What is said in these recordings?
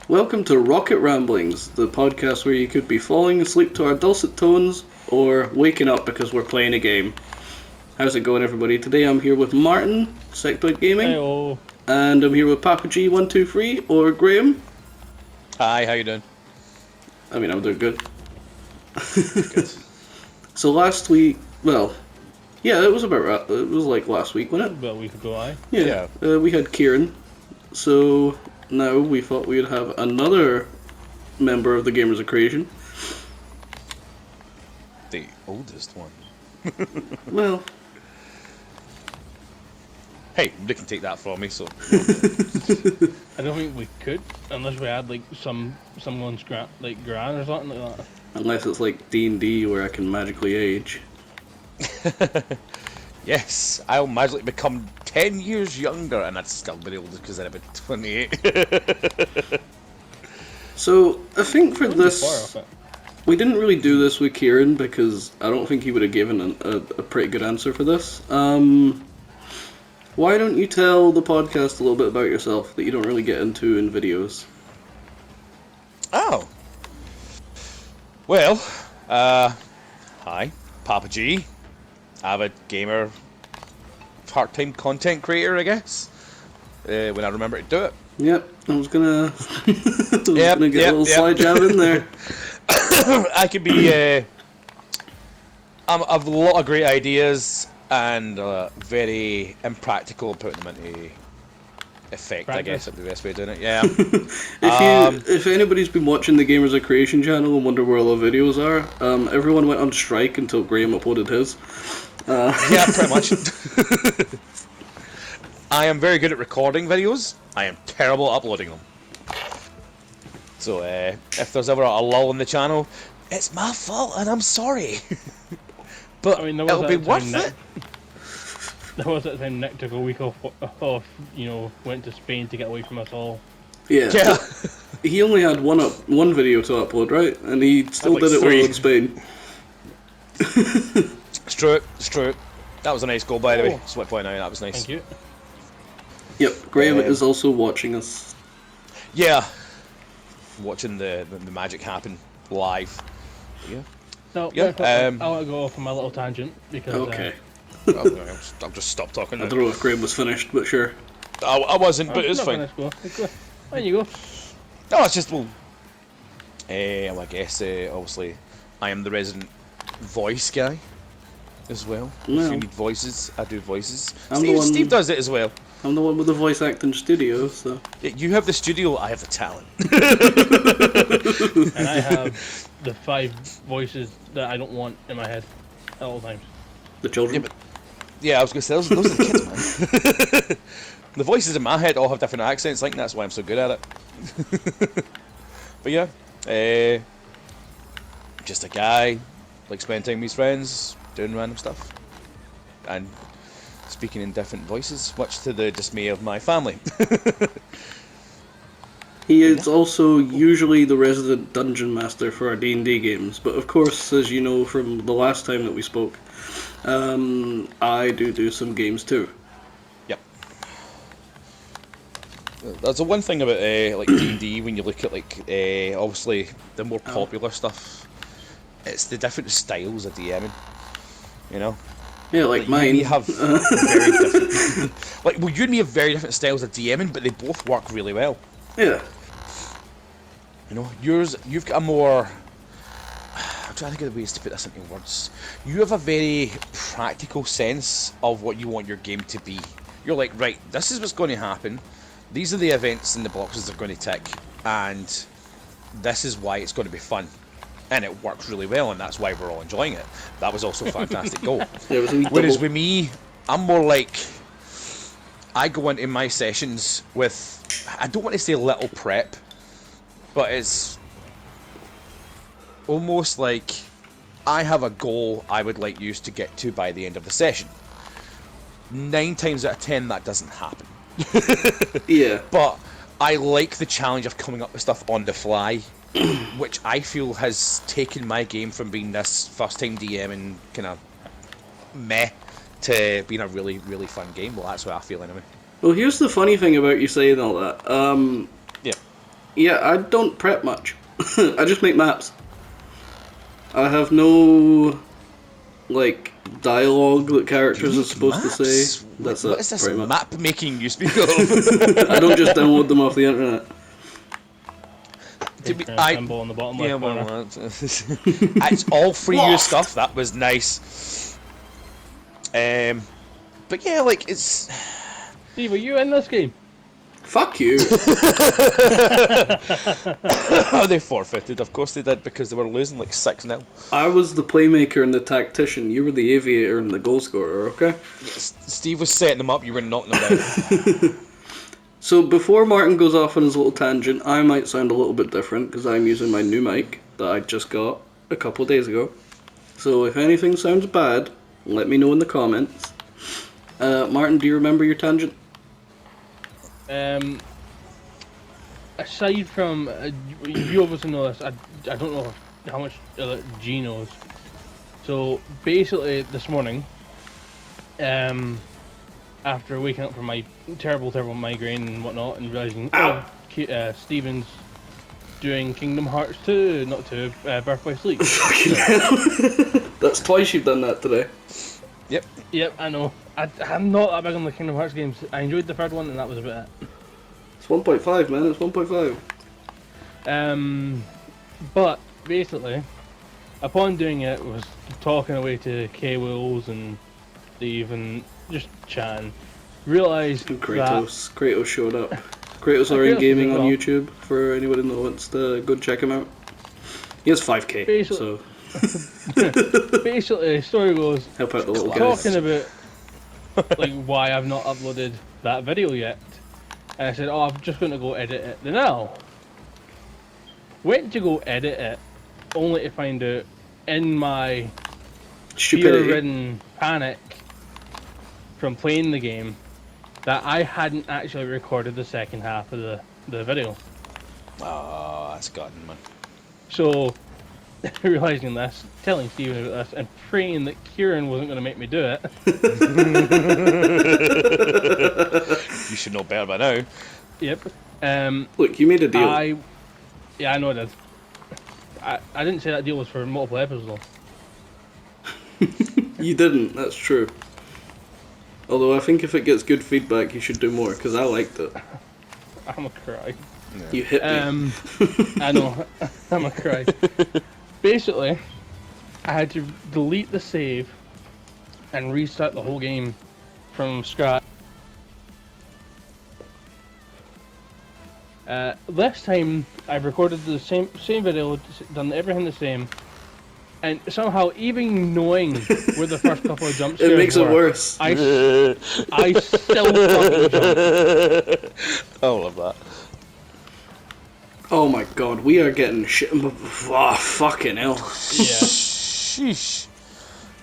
Welcome to Rocket Ramblings, the podcast where you could be falling asleep to our dulcet tones or waking up because we're playing a game. How's it going, everybody? Today I'm here with Martin, Sectoid Gaming, Hey-oh. and I'm here with Papa G123 or Graham. Hi, how you doing? I mean, I'm doing good. Good. So last week, it was like last week, wasn't it? About a week ago, aye. Yeah. We had Kieran, so now we thought we'd have another member of the Gamers of Creation. The oldest one. Well, Hey, they can take that from me, so... I don't think we could, unless we had like someone's gran or something like that. unless it's like D&D where I can magically age. Yes, I'll magically become 10 years younger, and I'd still be old because I'd be 28. So, I think for Wouldn't be far this, off it. we didn't really do this with Kieran because I don't think he would have given a pretty good answer for this. Why don't you tell the podcast a little bit about yourself that you don't really get into in videos? Oh. Well, hi, Papa G. Avid gamer, part-time content creator, I guess. When I remember to do it. Yep, I was gonna, get Yep, a little slide jab in there. I could be. I've a lot of great ideas and very impractical putting them into effect. I guess would be the best way of doing it. Yeah. If anybody's been watching the Gamers of Creation channel and wonder where all the videos are, everyone went on strike until Graham uploaded his. Yeah, pretty much. I am very good at recording videos. I am terrible at uploading them. So if there's ever a lull in the channel, it's my fault and I'm sorry. But I mean, there it'll be was worth that it. There was that time Nick took a week off, went to Spain to get away from us all. Yeah. Yeah. He only had one video to upload, right? And he still like did it while 3. in Spain. It's true. It's true. That was a nice goal, by the way. Oh. Just want to point out that was nice. Thank you. Yep, Graham is also watching us. Yeah. Watching the magic happen live. Yeah. No, Yeah, I'll let go off on my little tangent because Okay. I'll just stop talking I now. don't know if Graham was finished, but sure. I wasn't, but it's not fine. gonna go. Let's go. There you go. No, it's just, well... I guess, obviously, I am the resident voice guy as well. If Well. you need voices, I do voices. I'm the one- Steve does it as well. I'm the one with the voice acting studio, so... Yeah, you have the studio, I have the talent. And I have the 5 voices that I don't want in my head at all times. The children. Yeah, but yeah, I was going to say, those are the kids, man. The voices in my head all have different accents, I think that's why I'm so good at it. But yeah, just a guy, like spending time with his friends, doing random stuff, and speaking in different voices, much to the dismay of my family. He is also usually the resident dungeon master for our D&D games, but of course, as you know from the last time that we spoke, I do some games too. Yep. That's the one thing about like D&D when you look at like obviously the more popular stuff. It's the different styles of DMing. You know. Yeah, like mine. We have very different. Like, well, you and me have very different styles of DMing, but they both work really well. Yeah. You know, you've got a more. I'm trying to think of ways to put this into words. You have a very practical sense of what you want your game to be. You're like, right, this is what's going to happen. These are the events and the boxes they're going to tick, and this is why it's going to be fun. And it works really well, and that's why we're all enjoying it. That was also a fantastic goal. Yeah, it was a wee Whereas double. with me, I'm more like, I go into my sessions with, I don't want to say little prep, but it's almost like I have a goal I would like you to get to by the end of the session. 9 times out of 10 that doesn't happen. Yeah. But I like the challenge of coming up with stuff on the fly, which I feel has taken my game from being this first time DMing kind of meh to being a really, really fun game. Well, that's what I feel anyway. Well, here's the funny thing about you saying all that. Yeah. Yeah, I don't prep much. I just make maps. I have no, like, dialogue that characters are supposed to say. That's what it, is this pretty much. map making you speak of? I don't just download them off the internet. Big symbol on the bottom left corner. well, it's all free use stuff. That was nice. But yeah, like it's. Steve, are you in this game? Fuck you. Oh, they forfeited. Of course they did because they were losing like 6-0. I was the playmaker and the tactician. You were the aviator and the goal scorer, okay? Steve was setting them up. You were knocking them down. So before Martin goes off on his little tangent, I might sound a little bit different because I'm using my new mic that I just got a couple of days ago. So if anything sounds bad, let me know in the comments. Martin, do you remember your tangent? Aside from you obviously know this, I don't know how much G knows. So basically, this morning, after waking up from my terrible terrible migraine and whatnot, and realizing Steven's doing Kingdom Hearts 2, not 2, Birth by Sleep. That's twice you've done that today. Yep, I know. I'm not that big on the Kingdom Hearts games. I enjoyed the third one, and that was about it. It's 1.5, man. It's 1.5. But basically, upon doing it, was talking away to K-Wills and Steve and just chatting. Realised that Kratos showed up. Kratos Orion Kratos Gaming as on well. YouTube for anybody that wants to go check him out. He has 5k, Basically- so basically, the story goes, help out the little guys. talking about like why I've not uploaded that video yet. And I said, oh, I'm just going to go edit it now. Went to go edit it, only to find out in my Stupidity. fear-ridden panic from playing the game that I hadn't actually recorded the second half of the video. Oh, that's gotten man. So, realising this, telling Steven about this, and praying that Kieran wasn't going to make me do it. You should know better by now. Yep. Look, you made a deal. I know I did. I didn't say that deal was for multiple episodes though. You didn't, that's true. Although I think if it gets good feedback, you should do more, because I liked it. I'm a cry. You hit me. I know. I'm a cry. Basically, I had to delete the save and restart the whole game from scratch. This time, I've recorded the same video, done everything the same, and somehow, even knowing where the first couple of jump scares It makes it were, worse. I still fucking jumped. I love that. Oh my god, we are getting shit. Oh, fucking hell. Yeah. Sheesh.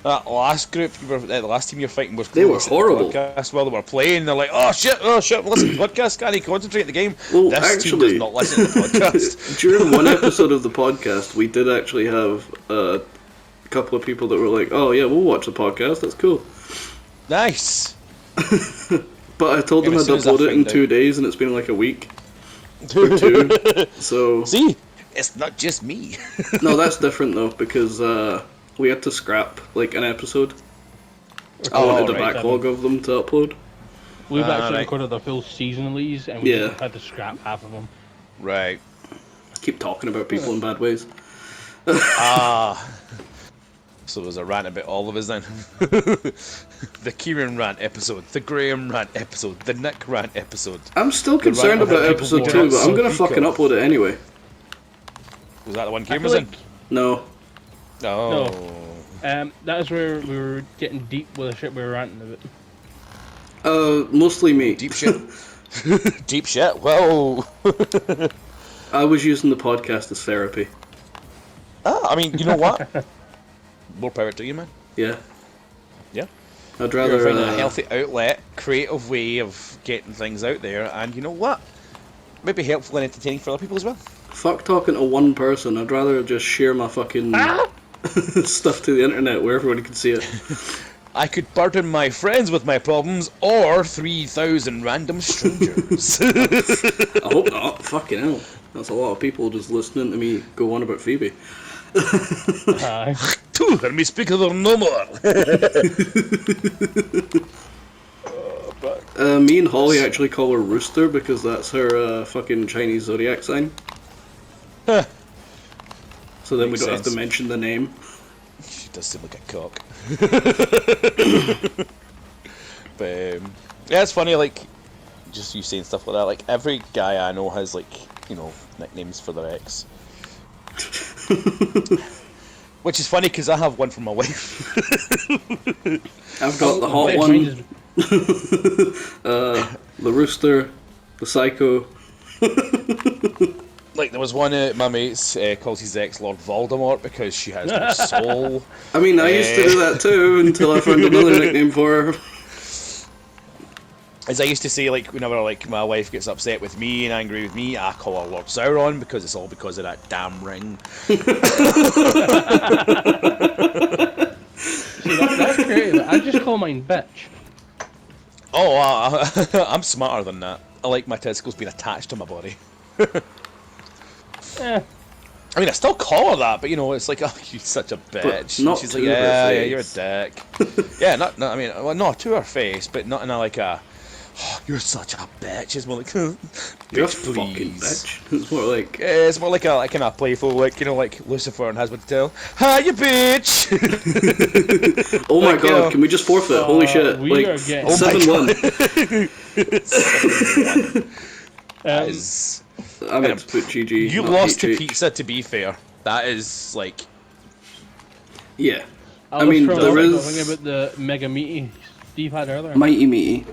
That last group, the last team you're fighting was They were listening to the horrible. podcast while they were playing. They're like, oh shit, listen to the podcast, can't he concentrate on the game? Well, This team actually- does not listen to the podcast. During one episode of the podcast, we did actually have a couple of people that were like, oh yeah, we'll watch the podcast, that's cool. Nice. But I told them Yeah, I'd as soon as I upload it in find 2 days, and it's been like a week or two. So See, it's not just me. no, that's different though, because we had to scrap like an episode. I wanted a right, backlog of them to upload. We've actually right. recorded the full season of these, and we Yeah. had to scrap half of them. Right. I keep talking about people in bad ways. So there's a rant about all of us then. The Kieran rant episode, the Graham rant episode, the Nick rant episode. I'm still concerned right, about people episode were 2, not but I'm so gonna geek fucking off. upload it anyway. Was that the one I Kieran feel was in? like No. Oh. that is where we were getting deep with the shit we were ranting about. Mostly me. Deep shit. Deep shit. Whoa. I was using the podcast as therapy. I mean, you know what? More power to you, man. Yeah. Yeah. I'd You're rather. finding a healthy outlet, creative way of getting things out there, and you know what? Maybe helpful and entertaining for other people as well. Fuck talking to one person. I'd rather just share my fucking stuff to the internet where everybody can see it. I could burden my friends with my problems, or 3,000 random strangers. I hope not. Fucking hell. That's a lot of people just listening to me go on about Phoebe. Aye. Let me speak of her no more. Me and Holly actually call her Rooster because that's her fucking Chinese zodiac sign. Huh. So then Makes we don't have sense. to mention the name. She does seem like a cock. But yeah, it's funny. Like, just you saying stuff like that. Like every guy I know has like nicknames for their ex. Which is funny because I have one for my wife. I've got the hot Mine one, is- the Rooster, the Psycho. Like there was one of my mates calls his ex Lord Voldemort because she has no soul. I mean, I used to do that too until I found another nickname for her. As I used to say, like whenever like my wife gets upset with me and angry with me, I call her Lord Sauron because it's all because of that damn ring. See, that's creative. I just call mine bitch. Oh, I'm smarter than that. I like my testicles being attached to my body. Eh, I mean, I still call her that, but it's like, oh, you're such a bitch. not And she's to like, her yeah, face. you're a dick. Yeah, I mean, well, no, to her face, but not in a like a, oh, you're such a bitch. It's more like, You're a bitch, fucking please. bitch. It's more like, It's more like a kind of playful, like like Lucifer and Husband to Tell. Hi, you bitch. oh my Like, god, can we just forfeit? Holy shit! we Like are getting- Oh my 7-1. That um, is, I meant to put GG. you not lost to HH. pizza. To be fair, that is like, Yeah, I mean, was there is- thinking about the Mega Meaty Steve had earlier. Mighty Meaty.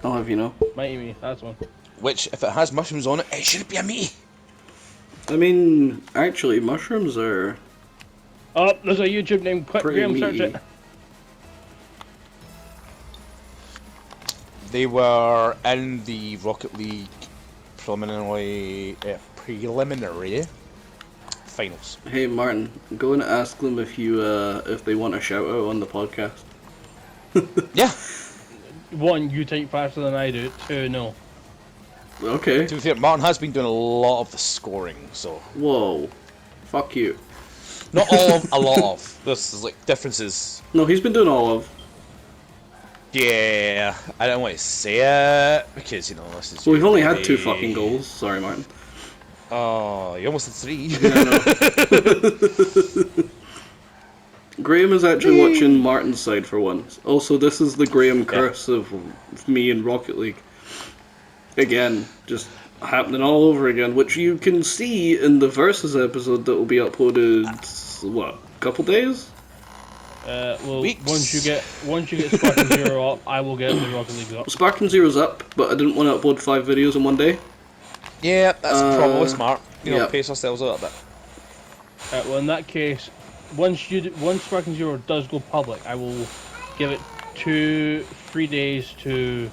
I'll have you know. Mighty Me, that's one. which if it has mushrooms on it, it shouldn't be a meaty. I mean, actually, mushrooms are Oh, there's a YouTube name. Quick, pretty Graham, search meaty. it. They were in the Rocket League preliminary finals. Hey Martin, go and ask them if if they want a shout out on the podcast. Yeah. One, you type faster than I do. Two, no. Okay. To be fair, Martin has been doing a lot of the scoring, so Whoa. Fuck you. not all of, a lot of. There's like differences. No, he's been doing all of. Yeah, I don't want to say it because this is. Well, we've only had usually- 2 fucking goals. Sorry, Martin. Oh, you almost had 3. Yeah, I know. Graham is actually watching Martin's side for once. Also, this is the Graham curse of me and Rocket League. Again, just happening all over again, which you can see in the Versus episode that will be uploaded, what, couple days? Well, Weeks. once you get Spartan Zero up, I will get the Rocket League up. Spartan Zero's up, but I didn't want to upload 5 videos in one day. Yeah, that's probably smart. yeah. Pace ourselves a little bit. Well, in that case, once Spartan Zero does go public, I will give it 2-3 days to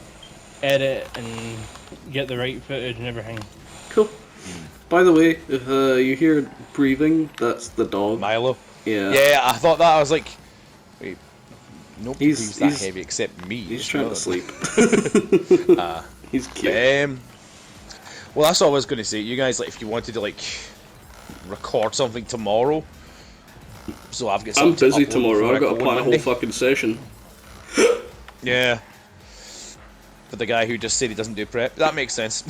edit and get the right footage and everything. Cool. By the way, if you hear breathing, that's the dog. Milo. Yeah. Yeah, I thought that. I was like, wait, nobody He's- breathes that he's- heavy except me. He's It's trying to not- sleep. He's cute. Well, that's all I was going to say. You guys, like, if you wanted to like record something tomorrow, so I've got. I'm something to busy upload tomorrow. before I've got to go on plan a whole Monday. fucking session. Yeah. For the guy who just said he doesn't do prep, that makes sense.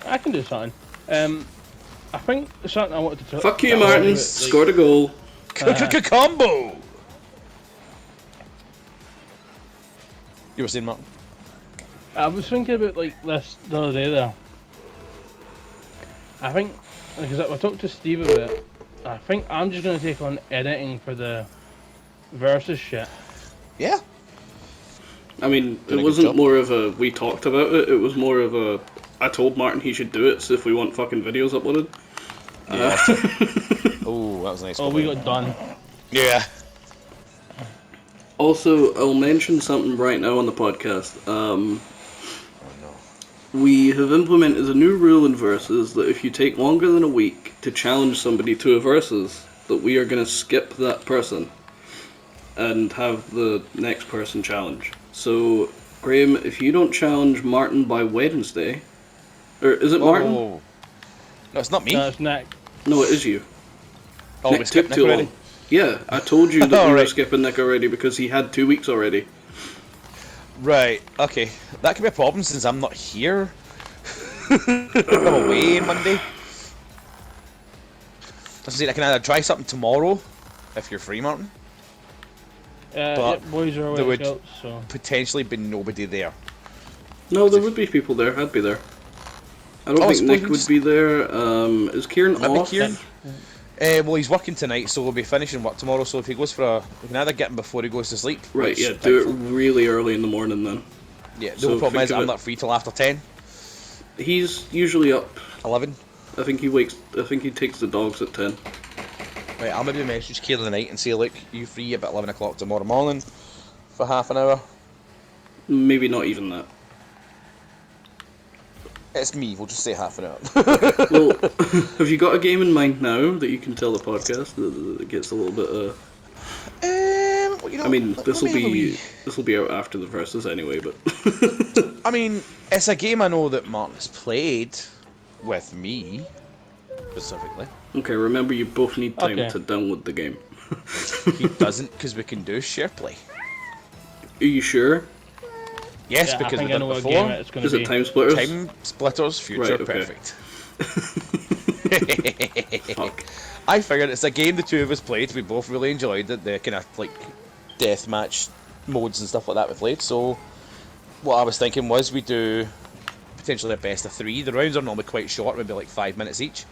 I can do something. I think something I wanted to. Fuck you, that I wanted Martin. to, Scored a goal. Combo. You were saying, Martin? I was thinking about like this the other day there. I think because I talked to Steve about it. I think I'm just gonna take on editing for the versus shit. Yeah. I mean, Doing it a good wasn't job. more of a we talked about it. It was more of a I told Martin he should do it. So if we want fucking videos uploaded. Yeah. Oh, that was a nice. Oh, we comment. got done. Yeah. Also, I'll mention something right now on the podcast. Oh no. We have implemented a new rule in Versus that if you take longer than a week to challenge somebody to a Versus, that we are going to skip that person and have the next person challenge. So, Graham, if you don't challenge Martin by Wednesday, or is it Martin? Oh. No, it's not me. No, it's Nick. No, it is you. Oh, Nick we skipped took Nick too already. long. Yeah, I told you that we were Alright. skipping Nick already because he had 2 weeks already. Right, okay. That could be a problem since I'm not here. I'm away Monday. I can either try something tomorrow, if you're free, Martin. Yep, boys are there away would- at scouts, so. Potentially be nobody there. No, there would be people there. I'd be there. I don't Oh, I think Nick suppose we would just- be there. Is Kieran Maybe off? Kieran? Well, he's working tonight, so we'll be finishing work tomorrow. So if he goes for a, we can either get him before he goes to sleep. Right, which, yeah, do it thankfully- really early in the morning then. Yeah, the so only problem think is of I'm it- not free till after 10, He's usually up. 11. I think he takes the dogs at 10. Right, I'll maybe message Kieran tonight and say, look, you free about 11 o'clock tomorrow morning for half an hour? Maybe not even that. It's me, we'll just say half an hour. Well, have you got a game in mind now that you can tell the podcast that gets a little bit? Well, you know, I mean, let this will me have a be wee- out after the verses anyway, but I mean, it's a game I know that Martin has played with me, specifically. okay. Remember, you both need time Okay. to download the game. He doesn't, because we can do share play. Are you sure? Yes, Yeah, I because we think did I know it what game before. it's going Is to it be. Time Splitters? Time Splitters, Future Right, okay. Perfect. Fuck. I figured it's a game the two of us played. We both really enjoyed it. The kind of like deathmatch modes and stuff like that we played. So what I was thinking was we do potentially a best of 3. The rounds are normally quite short, maybe like 5 minutes each.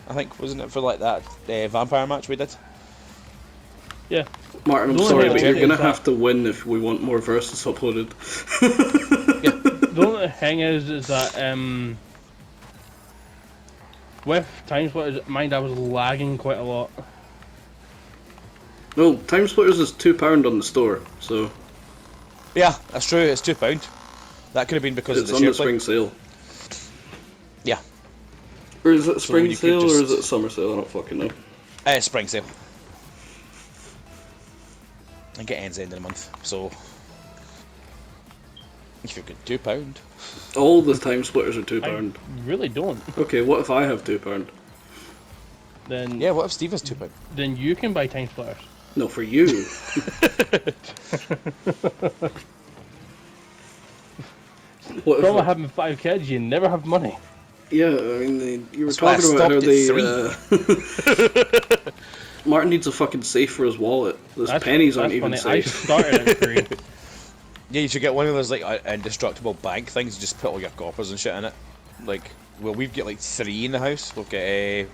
I think, wasn't it, for like that vampire match we did? Yeah. Martin, I'm The only sorry, thing but I you're would gonna say is have to win if we want more verses uploaded. The only thing is that with Time Splitters, mind I was lagging quite a lot. Well, Time Splitters is £2 on the store, so Yeah, that's true. It's £2. That could have been because it's of on the the share play. spring sale. Yeah, Or is it spring you could sale or just- is it summer sale? I don't fucking know. spring sale. I think it ends end of the month, so if you could £2. All the Time Splitters are I £2. really don't. Okay, what if I have £2? Then Yeah, what if Steve has £2? then you can buy Time Splitters. No, for you. What Problem if, having 5 kids, you never have money. yeah, I mean, you were That's why I talking about how stopped they. at Martin needs a fucking safe for his wallet. Those That's- pennies aren't that's even funny. safe. I started at 3. Yeah, you should get one of those like indestructible bank things. And just put all your coppers and shit in it. Like, well, we've got like 3 in the house. We've got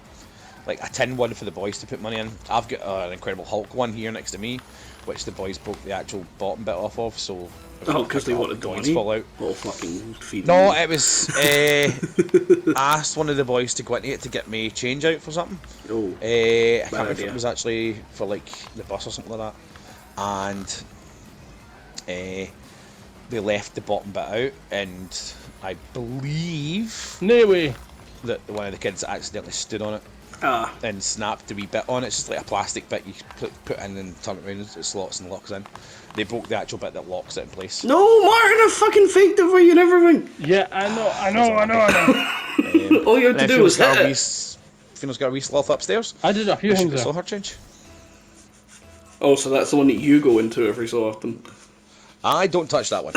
like a tin one for the boys to put money in. I've got an Incredible Hulk one here next to me, which the boys broke the actual bottom bit off of. So if Oh, we because pick they it up, wanted the the coins money? fall out. Oh, fucking feed No, me. it was I asked one of the boys to go into it to get me change out for something. Oh, I can't remember if idea. it was actually for like the bus or something like that, and they left the bottom bit out, and I believe No way. that one of the kids accidentally stood on it ah. and snapped the wee bit on it. It's just like a plastic bit you put in and turn it around, it slots and locks in. They broke the actual bit that locks it in place. No, Martin, I fucking faked it for you and everything. Yeah, I know. All you had to And do was hit it. Fiona's got a wee sloth upstaice. I did a few We should things get there. her change. Oh, so that's the one that you go into every so often. I don't touch that one.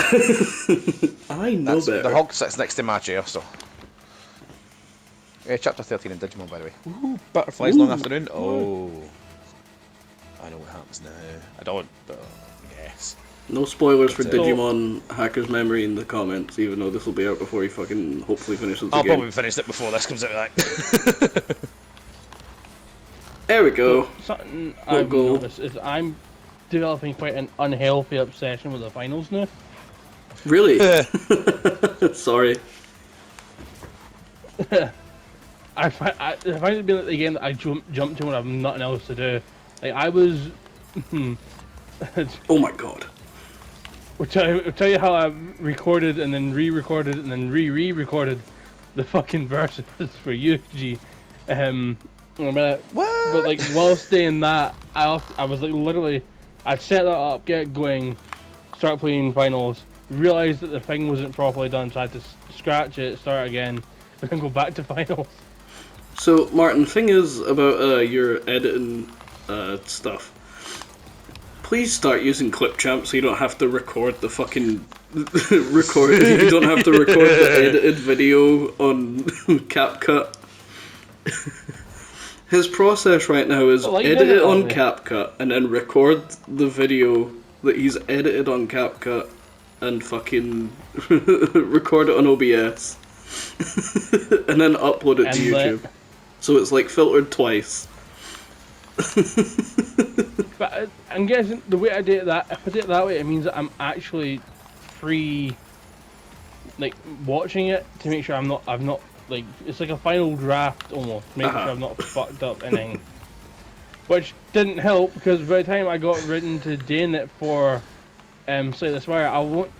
I know That's, better. the Hulk sits next to my chair, so. Chapter 13 in Digimon, by the way. Ooh, butterflies, long afternoon. Oh. I know what happens now. I don't, but yes. No spoilers for That's it. Digimon Hacker's Memory in the comments, even though this will be out before he fucking hopefully finishes the I'll game. probably finish it before this comes out. Like. There we go. Something What I've goal? noticed is I'm developing quite an unhealthy obsession with the finals now. Really? Sorry. I find it to be like the game that I jump to when I've nothing else to do. Like I was, Oh my god. I'll tell you how I recorded and then re-recorded and then re-recorded the fucking verses for Yuji. But like whilst doing that, I was like literally, I'd set that up, get going, start playing finals, realised that the thing wasn't properly done, so I had to scratch it, start again, and then go back to finals. So, Martin, thing is about your editing stuff. Please start using Clipchamp so you don't have to record the fucking you don't have to record the edited video on CapCut. His process right now is Well, you edit did it it on already. CapCut and then record the video that he's edited on CapCut and fucking record it on OBS and then upload it to And let- YouTube. So it's like filtered twice. But I'm guessing the way I do it that if I do it that way, it means that I'm actually free, like watching it to make sure I'm not like it's like a final draft almost, make sure I'm not fucked up anything. Which didn't help because by the time I got written to doing it for Slay the Spire,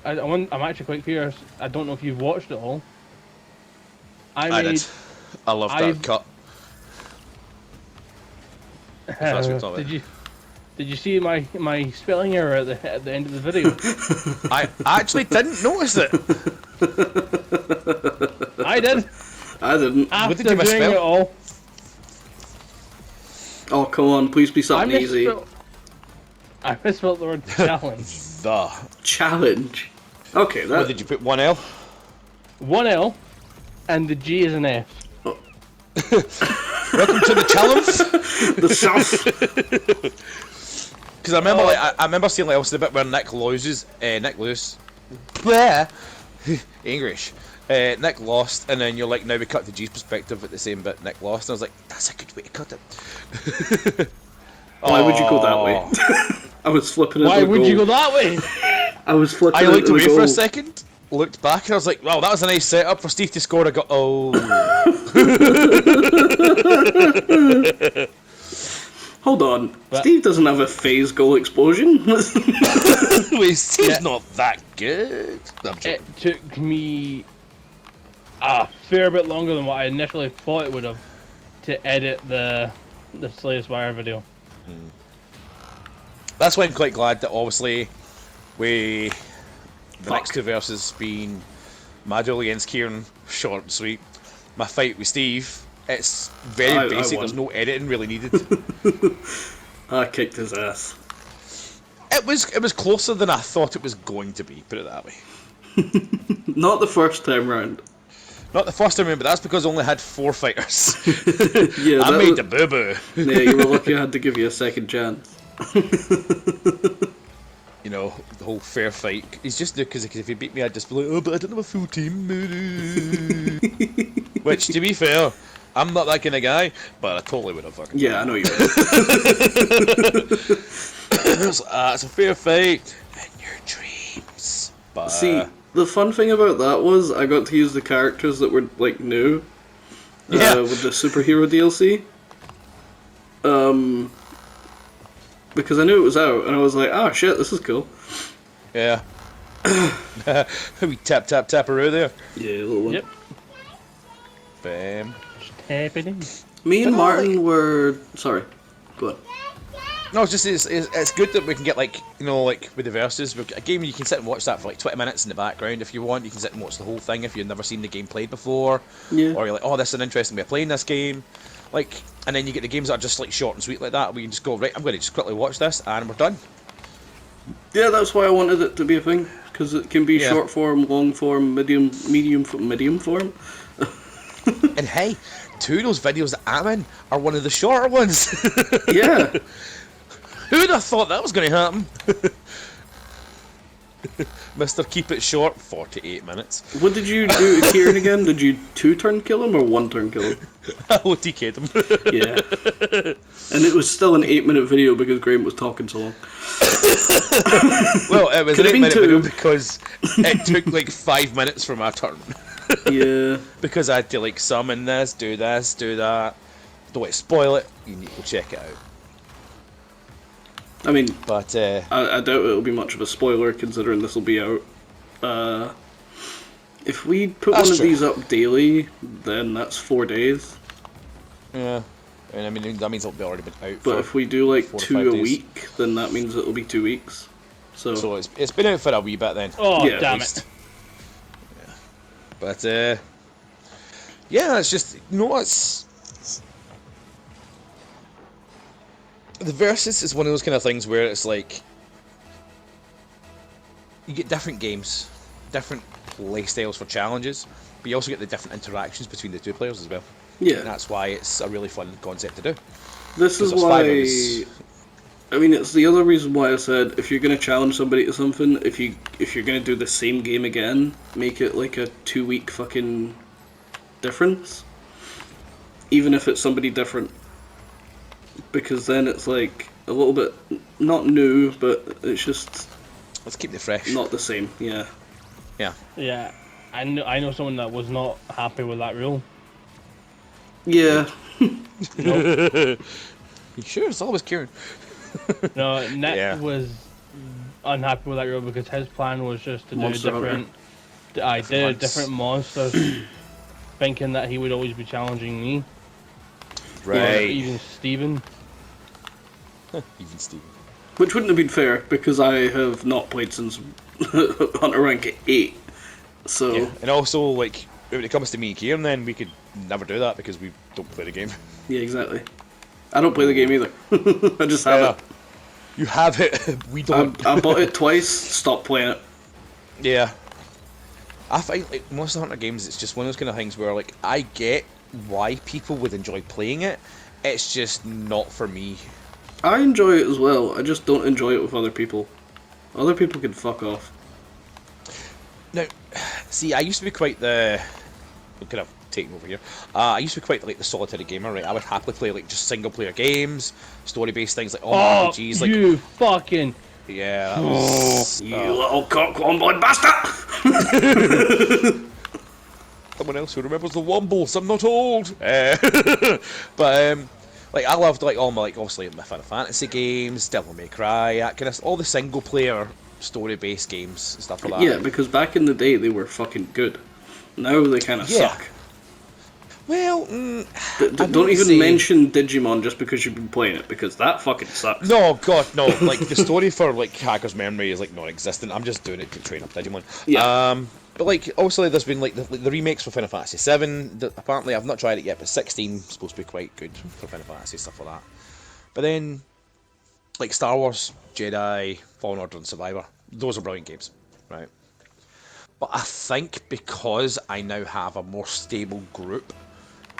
I'm actually quite curious. I don't know if you've watched it all. I did. I love that I've- cut. That's what you're talking Did you see my spelling error at the end of the video? I actually didn't notice it. I did. I didn't. After did you doing misspell? it all, Oh, come on, please be I something easy. misspelled the word challenge. The. Challenge. Okay, What that. did you put? 1L? One L, and the G is an F. Welcome to the challenge. The South. Because I remember, I remember seeing like also the bit where Nick loses, bleh, English. Nick lost, and then you're like, now we cut to G's perspective at the same bit Nick lost, and I was like, that's a good way to cut it. Why would you go that Oh. way? I was flipping it. Why would you go that way? I was flipping I it. looked to the away for goal. a second, looked back, and I was like, wow, that was a nice setup for Steve to score. I got, oh. Hold on. But- Steve doesn't have a phase goal explosion. Wait, Steve's Yeah. not that good. No, I'm joking. It took me a fair bit longer than what I initially thought it would have to edit the Slay the Spire video. That's why I'm quite glad that obviously the next two verses being my duel against Kieran, short and sweet. My fight with Steve, it's very I basic, won. there's no editing really needed. I kicked his ass. It was closer than I thought it was going to be, put it that way. Not the first time round. Not the first time, but that's because I only had 4 fighters. Yeah, I that made was- the boo-boo. Yeah, you were lucky I had to give you a second chance. You know, the whole fair fight. He's just because if he beat me, I'd just be like, oh, but I don't have a full team. Which, to be fair, I'm not that kind of guy, but I totally would have fucking. Yeah, I know you would. It's a fair fight. In your dreams. But, See, the fun thing about that was I got to use the characters that were, like, new. Yeah. With the superhero DLC. Because I knew it was out, and I was like, oh shit, this is cool. yeah. We tap around there. Yeah, a little one. Yep. Bam. Happening. Me and But no, Martin were... Sorry, go on. No, it's just it's good that we can get like like with the verses. We've got a game you can sit and watch that for like 20 minutes in the background if you want. You can sit and watch the whole thing if you've never seen the game played before. Yeah. Or you're like, oh, this is an interesting way of playing this game. Like, and then you get the games that are just like short and sweet like that. We can just go right. I'm going to just quickly watch this and we're done. Yeah, that's why I wanted it to be a thing, because it can be Yeah. short form, long form, medium form. And hey, 2 of those videos that I'm in are one of the shorter ones. Yeah. Who'd have thought that was going to happen? Mr. Keep It Short, 48 minutes. What did you do to Kieran again? Did you 2-turn kill him or 1-turn kill him? I OTK'd him. Yeah. And it was still an 8-minute video because Graham was talking so long. Well, it was Could an have been 8-minute video 2. because it took like 5 minutes for my turn. Yeah. Because I had to like summon this, do that. Don't want to spoil it. You need to check it out. I mean, But I doubt it'll be much of a spoiler considering this will be out. If we put That's one of true. these up daily, then that's 4 days. yeah, and I mean that means it'll be already been out. But for, if we do like 4 to 2 5 a days. week, then that means it'll be 2 weeks. So it's been out for a wee bit then. Oh, Yeah, at damn least. it. But yeah, it's just it's the versus is one of those kind of things where it's like you get different games, different play styles for challenges, but you also get the different interactions between the two players as well. Yeah. And that's why it's a really fun concept to do. This is there's why. 5 of us. I mean, it's the other reason why I said if you're gonna challenge somebody to something, if you're gonna do the same game again, make it like a 2-week fucking difference, even if it's somebody different, because then it's like a little bit not new, but it's just Let's keep it fresh. not the same. Yeah. Yeah, I know someone that was not happy with that rule. Yeah. You sure? It's always Kieran. No, Nick Yeah. was unhappy with that rule because his plan was just to Monster do Hunter. different monsters, thinking that he would always be challenging me, or Right. even Steven. Even Steven. Which wouldn't have been fair because I have not played since Hunter rank 8. So Yeah. And also, like, when it comes to me and Kieran, then we could never do that because we don't play the game. yeah, exactly. I don't play the game either. I just have Yeah. it. You have it. We don't. I bought it twice, stopped playing it. Yeah. I find like Monster Hunter games, it's just one of those kind of things where like I get why people would enjoy playing it. It's just not for me. I enjoy it as well. I just don't enjoy it with other people. Other people can fuck off. Now, see, I used to be quite the. I'm kind of taking over here. I used to be quite like the solitary gamer, right? I would happily play like just single player games, story based things like all Oh, RPGs. Like, you fucking! yeah, that was. You little cock-on-boy bastard! Someone else who remembers the Wombles, I'm not old. But like I loved like all my like obviously my Final Fantasy games, Devil May Cry, that kind of all the single player story based games and stuff like that. Yeah, because back in the day they were fucking good. Now they kind of Yeah. suck. Well, Don't wouldn't even say- mention Digimon just because you've been playing it, because that fucking sucks. no, God, no. Like the story for like Hacker's Memory is like non-existent. I'm just doing it to train up Digimon. Yeah. But like also there's been like the remakes for Final Fantasy 7. That apparently I've not tried it yet, but 16 is supposed to be quite good for Final Fantasy stuff like that. But then like Star Wars, Jedi, Fallen Order, and Survivor. Those are brilliant games, right? But I think because I now have a more stable group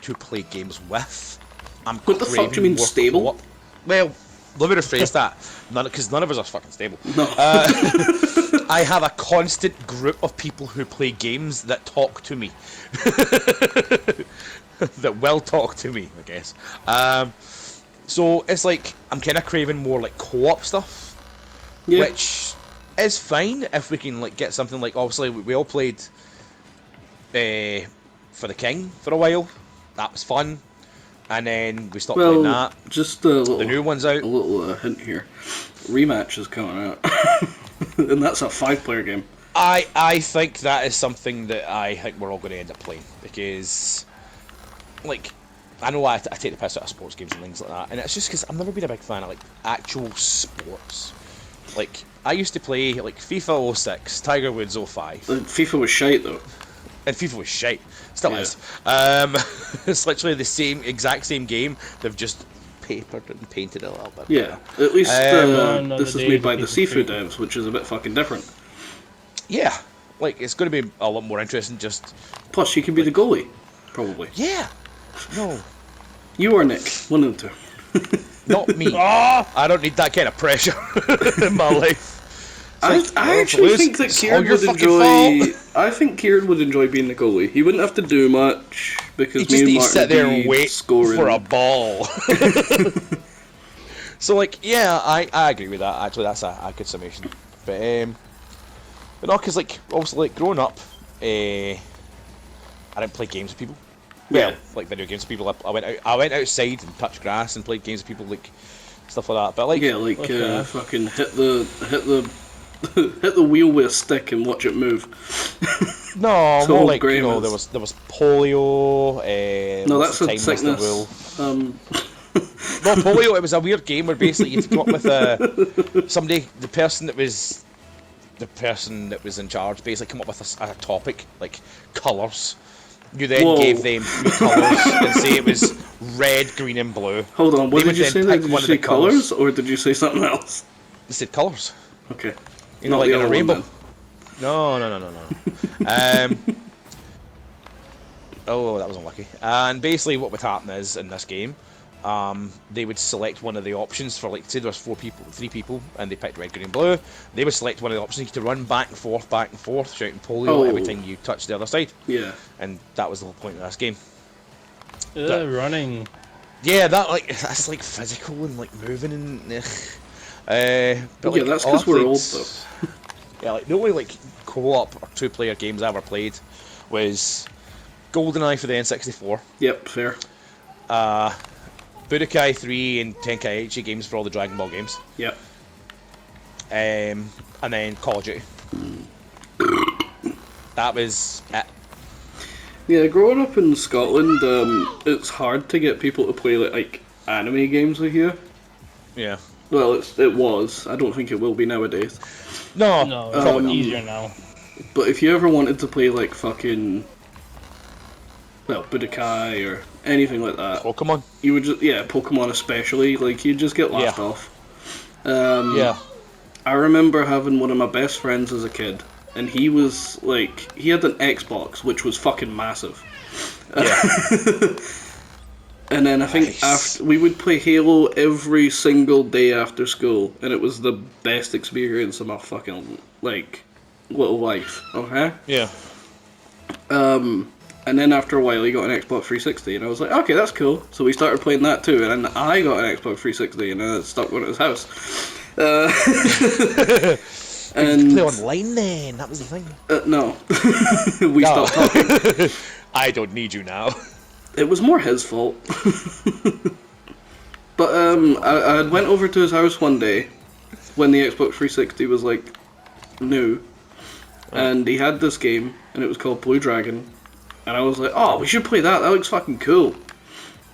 to play games with, I'm What the fuck do you craving mean more stable? co-op. Well, let me rephrase that. Because none of us are fucking stable. No. I have a constant group of people who play games that talk to me. That will talk to me, I guess. So it's like I'm kind of craving more like co-op stuff, Yeah. which is fine if we can like get something like obviously we all played for the King for a while. That was fun, and then we stopped playing Well, that. just a The new little, one's out. hint here. Rematch is coming out. And that's a 5-player game. I think that is something that I think we're all going to end up playing because, like, I know I take the piss out of sports games and things like that, and it's just because I've never been a big fan of like actual sports. Like I used to play like FIFA 06, Tiger Woods 05, FIFA was shite though. and FIFA was shite. Still Yeah. is. It's literally the exact same game. They've just papered and painted it a little bit. Yeah, at least no, this the is days made of by the FIFA Sifu Street. devs, which is a bit fucking different. Yeah, like it's going to be a lot more interesting. Just Plus, you can be the goalie, probably. yeah, no, You or Nick, one of the two. not me. I don't need that kind of pressure in my life. I well, actually lose, think that it's Kieran all your would fucking enjoy. fault. I think Kieran would enjoy being the goalie. He wouldn't have to do much because You me just and need to Martin sit there would and be wait scoring. for a ball. So like, yeah, I agree with that. Actually, that's a good summation. But no, because like, obviously, like growing up, I didn't play games with people. Well, Yeah. like video games with people. I went outside and touched grass and played games with people, like stuff like that. But like, Yeah, like Okay. fucking hit the hit the wheel with a stick and watch it move. no, So more like Graham you know, is- there was polio. No, what's that's the a time, Mr. sickness. Wolf? No, polio. It was a weird game where basically you had to come up with somebody, the person that was in charge, basically come up with a topic like colours, You then Whoa. gave them 3 colours and say it was red, green, and blue. Hold on, what They did would you then say? pick Did you one of say the colours. colours, or did you say something else? They said colours. Okay. You know, Not like the in a other one, rainbow. then. No. Oh, that was unlucky. And basically what would happen is, in this game, they would select one of the options for, like, say there was 3 people, and they picked red, green, and blue. They would select one of the options. You had to run back and forth, shouting polio Oh. every time you touched the other side. Yeah. And that was the whole point of this game. Running. Yeah, that's like physical and like moving and. But Yeah, like, that's all 'cause we're old, played- Yeah, like the only like co-op or 2-player games I ever played was GoldenEye for the N64, Yep, fair. Budokai 3 and Tenkaichi games for all the Dragon Ball games, Yep. and then Call of Duty. That was it. Yeah, growing up in Scotland, it's hard to get people to play like anime games with you. Yeah. Well, it was. I don't think it will be nowadays. No, No, it's probably not. easier now. But if you ever wanted to play like fucking, well, Budokai or anything like that, Pokemon. you would just Pokemon especially, like you'd just get laughed Yeah. off. Yeah. I remember having one of my best friends as a kid, and he was like, he had an Xbox which was fucking massive. Yeah. And then I think Nice. after we would play Halo every single day after school, and it was the best experience of my fucking like little life. Okay. Yeah. And then after a while, he got an Xbox 360, and I was like, okay, that's cool. So we started playing that too, and then I got an Xbox 360, and then I stuck one at his house. And Play online then. That was the thing. no, we No. stopped talking. I don't need you now. It was more his fault. But I went over to his house one day when the Xbox 360 was like new, and he had this game, and it was called Blue Dragon, and I was like, oh, we should play that. That looks fucking cool.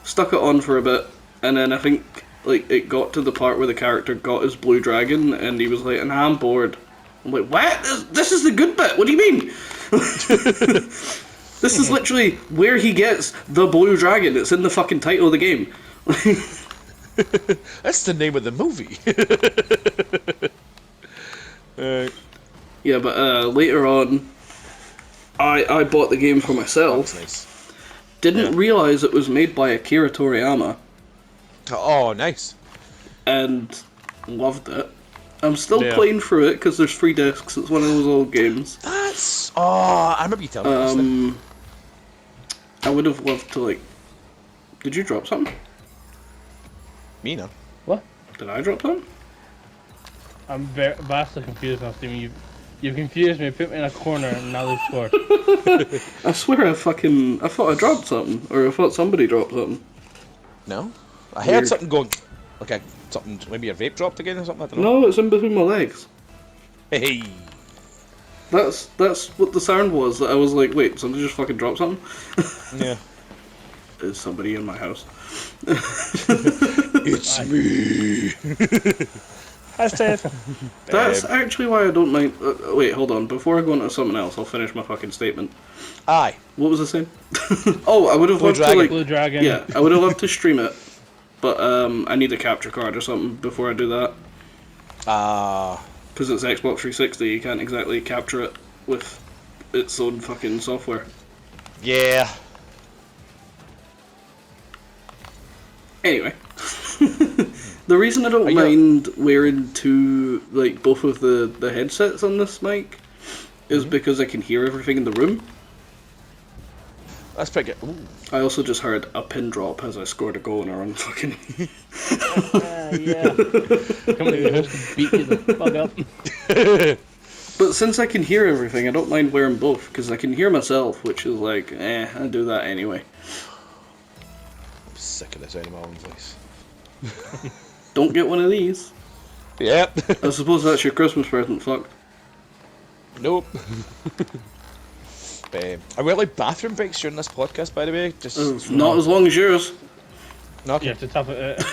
Stuck it on for a bit, and then I think like it got to the part where the character got his blue dragon, and he was like, "Nah, I'm bored." I'm like, "What? This is the good bit. What do you mean?" This is literally where he gets the blue dragon. It's in the fucking title of the game. That's the name of the movie. Yeah, but later on, I bought the game for myself. That's nice. Didn't realize it was made by Akira Toriyama, Oh, nice. and loved it. I'm still Yeah. playing through it because there's 3 discs. It's one of those old games. That's. Oh, I remember you telling me this. thing. I would have loved to like. Did you drop something? Me no. What? Did I drop something? I'm vastly confused now, Steven. You've confused me, put me in a corner, and now they've scored. I swear I thought I dropped something, or I thought somebody dropped something. No. I heard Weird. something going. Okay, something. Maybe your vape dropped again or something. I don't know. No, it's in between my legs. Hey. That's what the sound was. That I was like, wait, somebody just fucking dropped something? Yeah. Is somebody in my house? It's me. I said. That's actually why I don't mind. Wait, hold on. Before I go on to something else, I'll finish my fucking statement. Aye. What was I saying? Oh, I would have Blue loved Dragon. to like. Blue Dragon. Yeah, I would have loved to stream it, but I need a capture card or something before I do that. Because it's Xbox 360, you can't exactly capture it with its own fucking software. Yeah. Anyway, the reason I don't Are you- mind wearing both of the headsets on this mic is because I can hear everything in the room. That's pretty good. Ooh. I also just heard a pin drop as I scored a goal in our own fucking. Yeah. Come to the house and beat you the fuck up. But since I can hear everything, I don't mind wearing both because I can hear myself, which is like, I do that anyway. I'm sick of the sound of my own voice. Don't get one of these. Yep. I suppose that's your Christmas present, fuck. Nope. I wear like bathroom breaks during this podcast, by the way. Just Not as long as yours. no. You have to tap it out.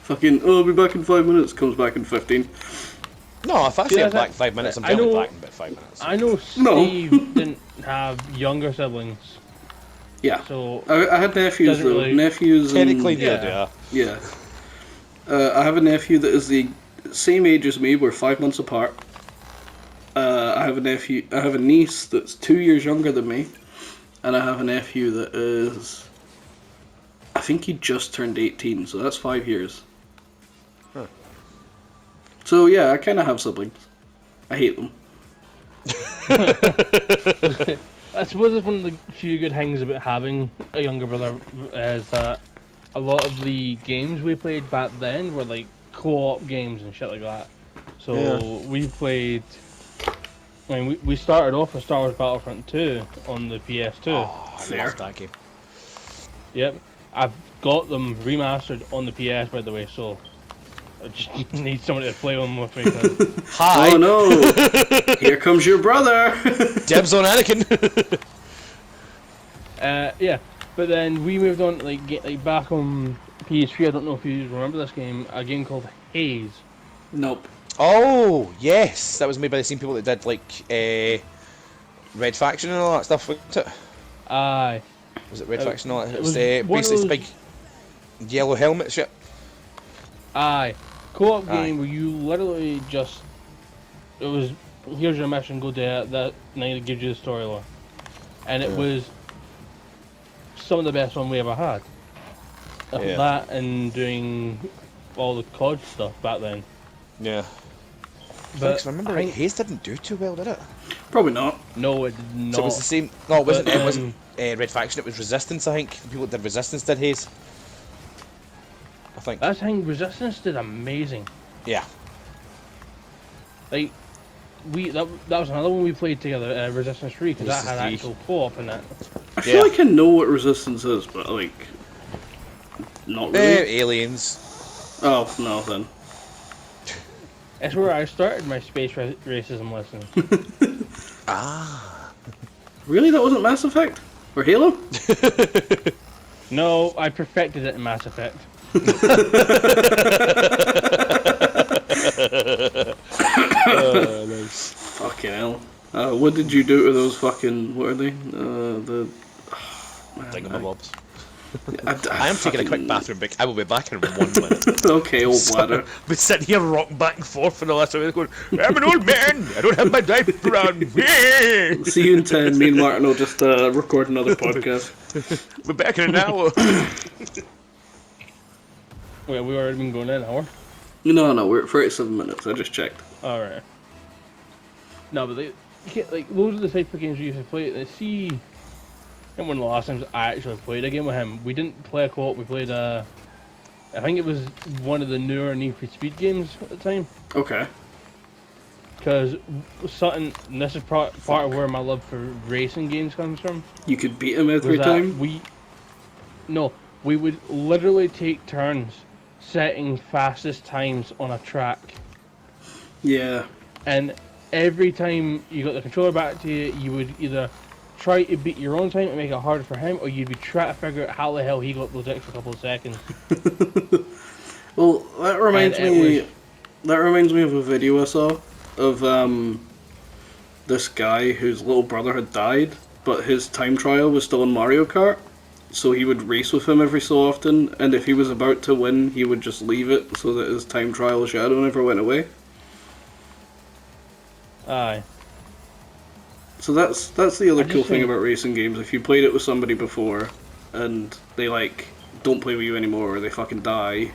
Fucking, I'll be back in 5 minutes, comes back in 15. No, if I stay Yeah, back 5 minutes, I'm I generally know- back in about 5 minutes. I know No. Steve didn't have younger siblings, Yeah. so I had nephews Doesn't though. really- Nephews and Technically, Yeah. neither do I. yeah. I have a nephew that is the same age as me. We're 5 months apart. I have a niece that's 2 years younger than me, and I have a nephew that is. I think he just turned 18, so that's 5 years. Huh. So yeah, I kind of have siblings. I hate them. I suppose it's one of the few good things about having a younger brother is that a lot of the games we played back then were like co-op games and shit like that. So Yeah. we played. I mean, we started off with Star Wars Battlefront 2 on the PS2. Oh, I Fair. love that game. Yep, I've got them remastered on the PS, by the way. So I just need somebody to play them with me. 'Cause Hi, Oh no! Here comes your brother. dibs on Anakin. Yeah, but then we moved on to like get like back on PS3. I don't know if you remember this game, a game called Haze. Nope. Oh, yes, that was made by the same people that did like Red Faction and all that stuff, wasn't it? Aye, Was it Red Faction and all that? it It was was one of basically those- big yellow helmet shit. aye, co-op Aye. game where you literally just it was here's your mission, go do it. That night it gives you the storyline, and it Yeah. was some of the best one we ever had. Yeah. That and doing all the COD stuff back then. Yeah. But Because I remember I right, think- Haze didn't do too well, did it? Probably not. no, it did not. So it was the same. No, it wasn't. But, It wasn't Red Faction. It was Resistance. I think the people that did Resistance did Haze. I think. That thing, Resistance did amazing. Yeah. Like, that was another one we played together, Resistance 3, because that had Resistance 3. actual co-op in it. I feel Yeah. like I know what resistance is, but like, not really. Aliens. Oh no, then. It's where I started my space racism lesson. Ah. Really, that wasn't Mass Effect or Halo? No, I perfected it in Mass Effect. Nice. Fucking hell. What did you do to those fucking? What are they? Thingamabobs. I I am taking a quick bathroom break. I will be back in 1 minute. Okay, old bladder. Been sitting here rocking back and forth for the last time going, I'm an old man. I don't have my diaper on. See you in 10. Me and Martin will just record another podcast. We're back in an hour. Wait, we've already been going in an hour? No, we're at 37 minutes. I just checked. Alright. No, but those are the type of games we used to play. See, I think one of the last times I actually played a game with him, we didn't play a co-op, we played I think it was one of the newer Need for Speed games at the time. Okay. Because something, and this is part of where my love for racing games comes from, You could beat him every was that time. we would literally take turns setting fastest times on a track. Yeah. And every time you got the controller back to you, you would either try to beat your own time and make it harder for him, or you'd be trying to figure out how the hell he got those extra couple of seconds. Well, that reminds And it me. was- That reminds me of a video I saw of this guy whose little brother had died, but his time trial was still in Mario Kart. So he would race with him every so often, and if he was about to win, he would just leave it so that his time trial shadow never went away. Aye. So that's the other I just cool thing think- about racing games. If you played it with somebody before, and they like don't play with you anymore, or they fucking die,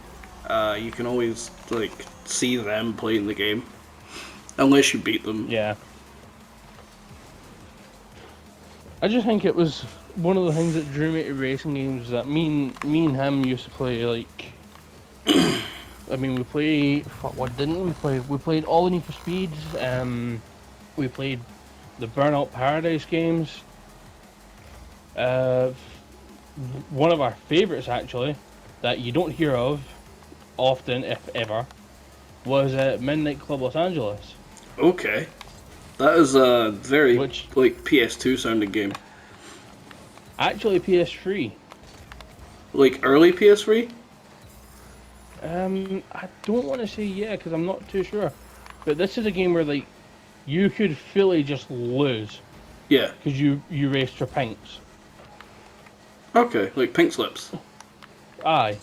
you can always like see them playing the game, unless you beat them. Yeah. I just think it was one of the things that drew me to racing games that me and him used to play, like... I mean, we play... What didn't we play? We played all the Need for Speeds, we played the Burnout Paradise games. One of our favourites, actually, that you don't hear of often, if ever, was Midnight Club Los Angeles. Okay, that is a very Which- like PS2 sounding game. Actually, PS3. Like early PS3. I don't want to say yeah, because I'm not too sure. But this is a game where like you could fully just lose Yeah. because you raced for pinks. Okay, like pink slips. Aye.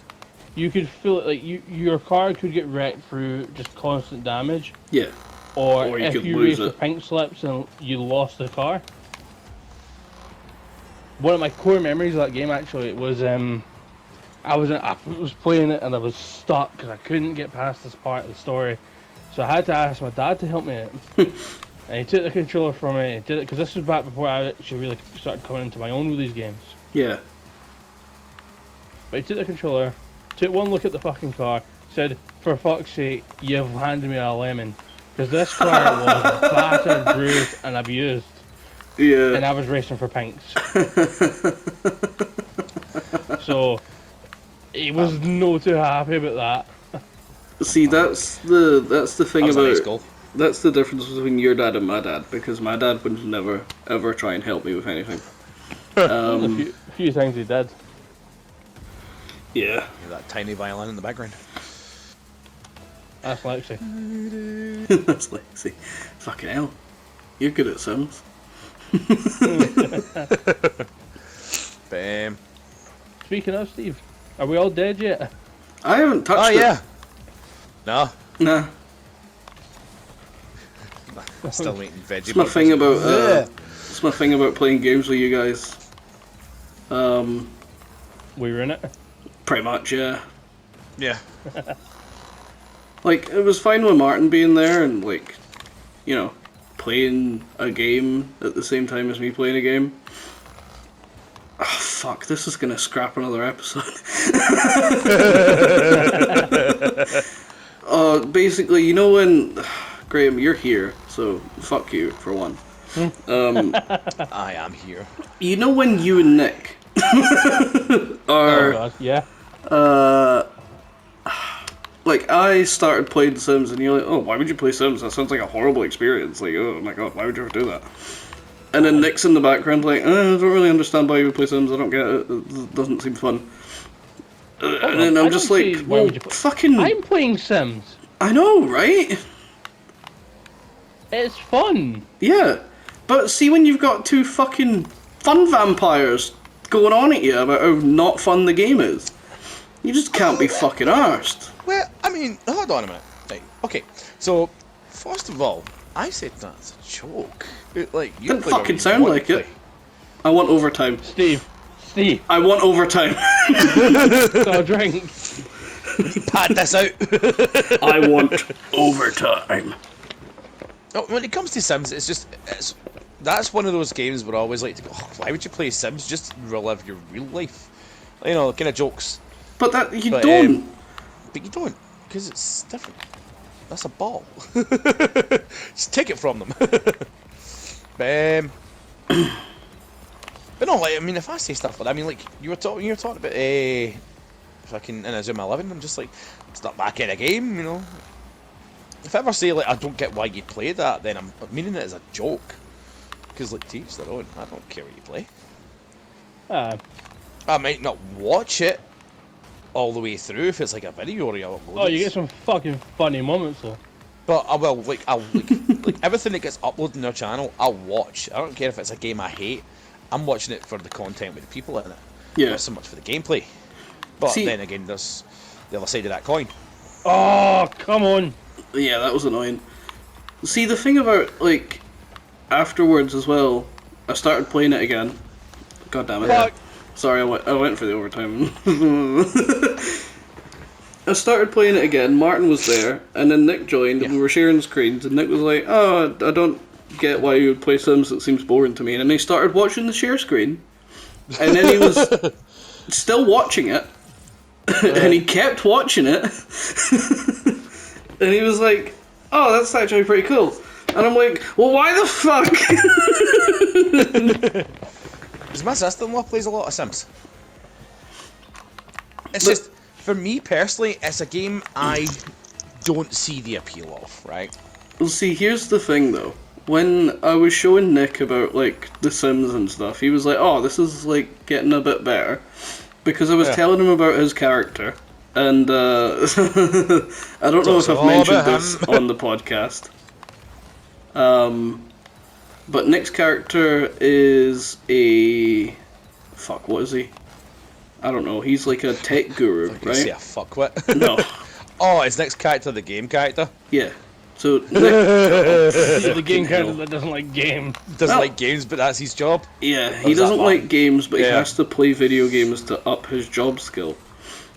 You could feel it like your car could get wrecked through just constant damage, Yeah. or Or you if could you lose raced it. for pink slips and you lost the car. One of my core memories of that game actually was I was playing it and I was stuck because I couldn't get past this part of the story, so I had to ask my dad to help me out. And he took the controller from me. He did it because this was back before I actually really started coming into my own with these games. Yeah. But he took the controller, took one look at the fucking car, said, "For fuck's sake, you've handed me a lemon." Because this car was battered, bruised, and abused. Yeah. And I was racing for pinks. So, he was no too happy about that. See, that's the thing That was a about nice goal. that's the difference between your dad and my dad, because my dad would never ever try and help me with anything. A few things he did. Yeah. That tiny violin in the background. That's Lexi. That's Lexi. Fucking hell. You're good at Sims. Bam. Speaking of Steve, are we all dead yet? I haven't touched Oh it. yeah. No, Nah. still eating veggie. It's my thing about Yeah. it's my thing about playing games with you guys. We were in it. Pretty much, yeah. Yeah. Like, it was fine with Martin being there and, like, you know, playing a game at the same time as me playing a game. Oh, fuck, this is gonna scrap another episode. Basically, you know when... Graham, you're here, so fuck you, for one. I am here. You know when you and Nick Oh are... god, yeah. Like, I started playing Sims, and you're like, oh, why would you play Sims? That sounds like a horrible experience. Like, oh my god, why would you ever do that? And then Nick's in the background, like, I don't really understand why you would play Sims. I don't get it. It doesn't seem fun. And then I'm I just don't like, see why well, would you play- fucking... I'm playing Sims. I know, right? It's fun. Yeah. But see, when you've got two fucking fun vampires going on at you about how not fun the game is, you just can't be fucking arsed. Well, I mean, hold on a minute. Right. Okay. So, first of all, I said that's a joke. Like you Didn't play whatever fucking you sound want like to it. I want overtime. Steve. I want overtime. Got a drink. Pad this out. I want overtime. No, when it comes to Sims, that's one of those games where I always like to go, oh, why would you play Sims? Just relive your real life. You know, kind of jokes. But that you But, don't. But you don't, because it's different. That's a ball. Just take it from them. But no, like, I mean, if I say stuff like that, I mean, like, you were talking about fucking Inazuma 11, I'm just like, it's not that kind of game, you know? If I ever say, like, I don't get why you play that, then I'm meaning it as a joke. Because, like, to each their own, I don't care what you play. I might not watch it all the way through if it's like a video or you upload Oh, it. you get some fucking funny moments though. But I will, like, like everything that gets uploaded on their channel, I'll watch. I don't care if it's a game I hate. I'm watching it for the content with the people in it. Yeah. Not so much for the gameplay. But See- then again, there's the other side of that coin. Oh, come on. Yeah, that was annoying. See, the thing about, like, afterwards as well, I started playing it again. God damn it. Fuck. Sorry, I went for the overtime. I started playing it again, Martin was there, and then Nick joined, and we were sharing screens, and Nick was like, oh, I don't get why you would play Sims, it seems boring to me. And then he started watching the share screen, and then he was still watching it, and he kept watching it, and he was like, oh, that's actually pretty cool. And I'm like, well, why the fuck? Because my sister-in-law plays a lot of Sims. It's But- just, for me personally, it's a game I don't see the appeal of, right? Well, see, here's the thing, though. When I was showing Nick about, like, The Sims and stuff, he was like, oh, this is, like, getting a bit better. Because I was Yeah. telling him about his character, And I don't know if I've all mentioned about this him. on the podcast. But Nick's character is a what is he? I don't know. He's like a tech guru, I can say a right? fuckwit. No. Oh, his next character, the game character, Yeah. So Nick, The game character hell. that doesn't like game. doesn't Well- like games, but that's his job. yeah, Or he is that doesn't Martin? like games, but he Yeah. has to play video games to up his job skill.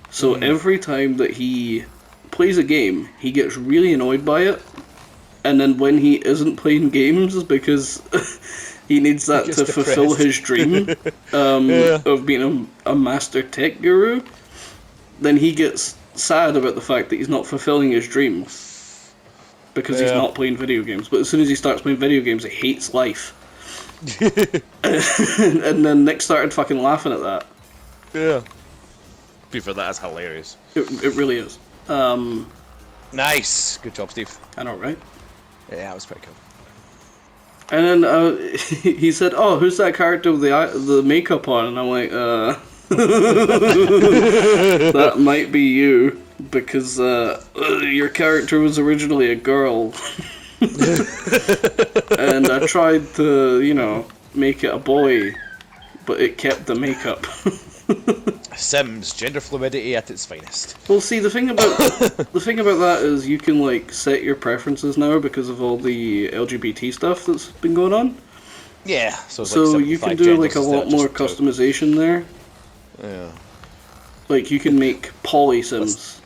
So every time that he plays a game, he gets really annoyed by it. And then when he isn't playing games, because he needs that gets to fulfill depressed. his dream Yeah. of being a master tech guru, then he gets sad about the fact that he's not fulfilling his dreams. Because he's Yeah. not playing video games. But as soon as he starts playing video games, he hates life. And then Nick started fucking laughing at that. Yeah. Before that is hilarious. It really is. Nice. Good job, Steve. I know, right? Yeah, that was pretty cool. And then he said, "Oh, who's that character with the makeup on?" And I'm like, that might be you, because your character was originally a girl." And I tried to, make it a boy, but it kept the makeup. Sims, gender fluidity at its finest. Well, see, the thing about that is you can like set your preferences now because of all the LGBT stuff that's been going on. Yeah, so it's So like you can 75 do like genders a instead lot of more just two. customization there. Yeah. Like you can make poly sims.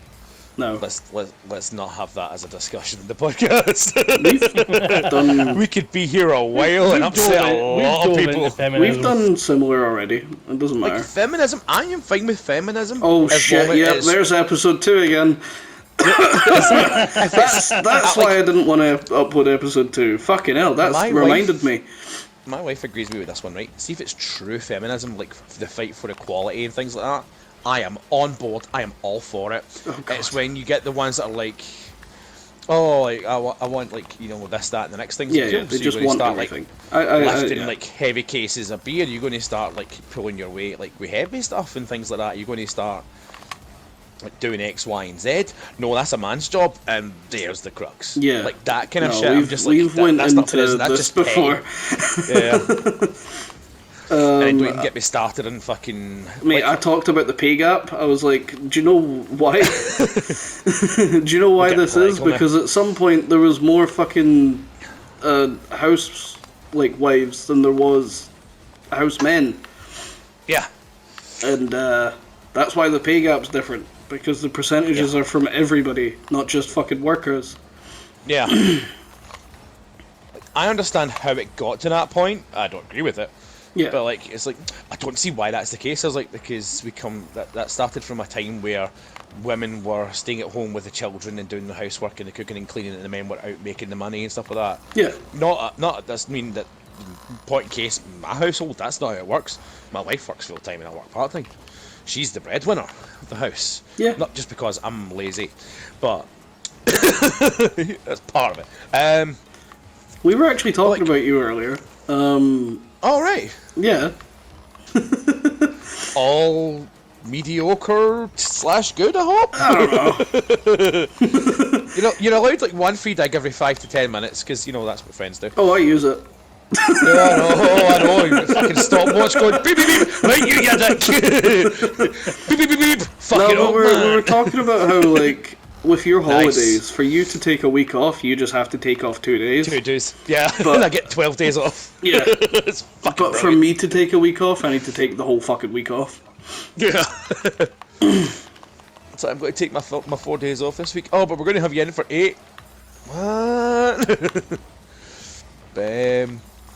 No, Let's not have that as a discussion in the podcast. we've done We could be here a while and upset a lot of people. we've done similar already. It doesn't matter. Like feminism, I am fine with feminism. Oh as shit! long Yeah, as- there's episode 2 again. That's why I didn't want to upload episode 2. Fucking hell, that's My reminded wife- me. My wife agrees with me with this one, right? See if it's true feminism, like the fight for equality and things like that. I am on board. I am all for it. Oh, God. It's when you get the ones that are like, oh, like I want like this, that, and the next thing. Yeah, yeah, they so just you're gonna want start everything. like lifting yeah. like heavy cases of beer. You're going to start like pulling your weight like with heavy stuff and things like that. You're going to start like doing X, Y, and Z. No, that's a man's job, and there's the crux. Yeah. like that kind of No, shit. I'm we've just like, went that's not into feminism, that's this just petty. before. Yeah. And then don't even get me started on fucking. Mate, I talked about the pay gap. I was like, do you know why? Do you know why Get this is? political now. Because at some point there was more fucking house like wives than there was house men, Yeah. and that's why the pay gap's different. Because the percentages are from everybody, not just fucking workers. Yeah. I understand how it got to that point. I don't agree with it. Yeah. But like, it's like I don't see why that's the case. I was like, because that started from a time where women were staying at home with the children and doing the housework and the cooking and cleaning, and the men were out making the money and stuff like that. Yeah. Not doesn't mean that. Point in case, my household, that's not how it works. My wife works full time and I work part time. She's the breadwinner of the house. Yeah. Not just because I'm lazy, but that's part of it. We were actually talking Like- about you earlier. All right. Yeah. All mediocre / good, I hope. I don't know. You're allowed like one free dig every 5 to 10 minutes because that's what friends do. Oh, I use it. I know. You fucking stopwatch going beep beep beep. Right, you dick. Beep beep beep beep. Fucking No, but old we man. were talking about how, like, with your Nice. holidays, for you to take a week off, you just have to take off 2 days. 2 days. Yeah. But- and I get 12 days off. Yeah. It's fucking But for me to take a week off, I need to take the whole fucking week off. Yeah. So I'm going to take my 4 days off this week. Oh, but we're going to have you in for 8. What?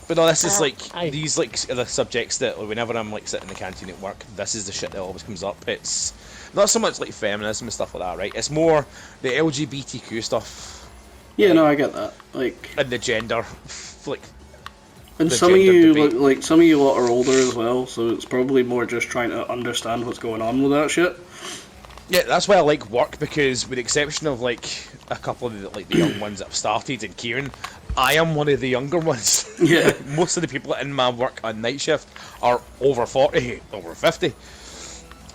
But no, this is like these like are the subjects that whenever I'm like sitting in the canteen at work, this is the shit that always comes up. It's not so much like feminism and stuff like that, right? It's more the LGBTQ stuff Yeah, no, I get that. Like, and the gender, like and the some of gender you, debate. like some of you lot are older as well, so it's probably more just trying to understand what's going on with that shit. yeah, that's why I like work because with the exception of like a couple of the young ones that have started and Kieran, I am one of the younger ones. Yeah. Most of the people in my work on night shift are over 40, over 50.